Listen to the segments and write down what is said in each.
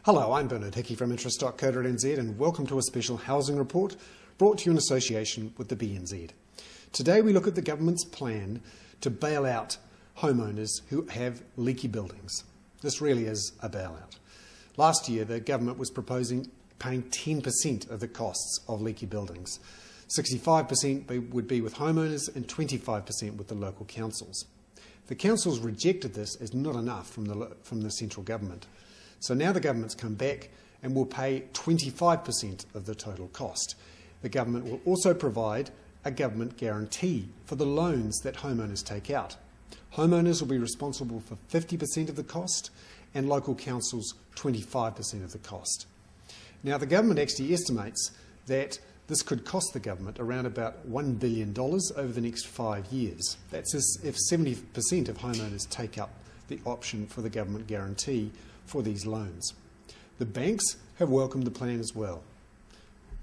Hello, I'm Bernard Hickey from interest.co.nz and welcome to a special housing report brought to you in association with the BNZ. Today we look at the government's plan to bail out homeowners who have leaky buildings. This really is a bailout. Last year the government was proposing paying 10% of the costs of leaky buildings. 65% would be with homeowners and 25% with the local councils. The councils rejected this as not enough from the central government. So now the government's come back and will pay 25% of the total cost. The government will also provide a government guarantee for the loans that homeowners take out. Homeowners will be responsible for 50% of the cost and local councils 25% of the cost. Now the government actually estimates that this could cost the government around about $1 billion over the next 5 years. That's if 70% of homeowners take up the option for the government guarantee for these loans. The banks have welcomed the plan as well.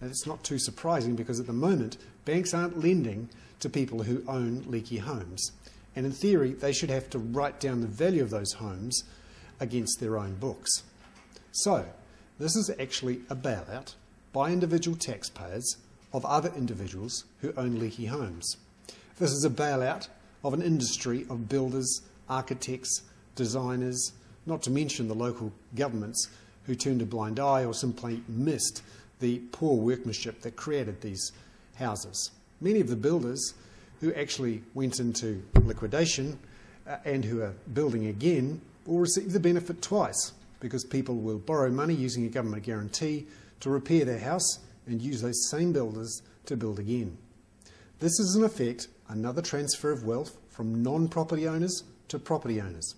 And it's not too surprising because at the moment banks aren't lending to people who own leaky homes. And in theory they should have to write down the value of those homes against their own books. So this is actually a bailout by individual taxpayers of other individuals who own leaky homes. This is a bailout of an industry of builders, architects, designers, not to mention the local governments who turned a blind eye or simply missed the poor workmanship that created these houses. Many of the builders who actually went into liquidation and who are building again will receive the benefit twice, because people will borrow money using a government guarantee to repair their house and use those same builders to build again. This is in effect another transfer of wealth from non-property owners to property owners.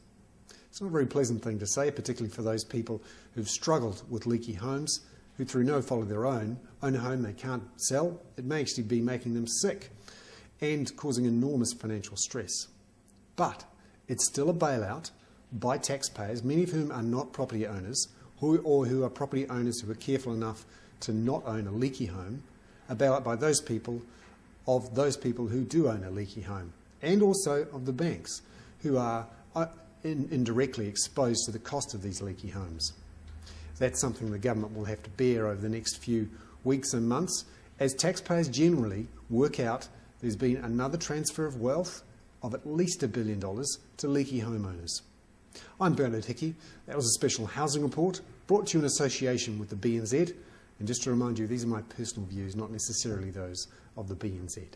It's not a very pleasant thing to say, particularly for those people who've struggled with leaky homes, who through no fault of their own own a home they can't sell. It may actually be making them sick and causing enormous financial stress. But it's still a bailout by taxpayers, many of whom are not property owners, or who are property owners who are careful enough to not own a leaky home, a bailout by those people who do own a leaky home, and also of the banks who are indirectly exposed to the cost of these leaky homes. That's something the government will have to bear over the next few weeks and months as taxpayers generally work out there's been another transfer of wealth of at least $1 billion to leaky homeowners. I'm Bernard Hickey. That was a special housing report brought to you in association with the BNZ. And just to remind you, these are my personal views, not necessarily those of the BNZ.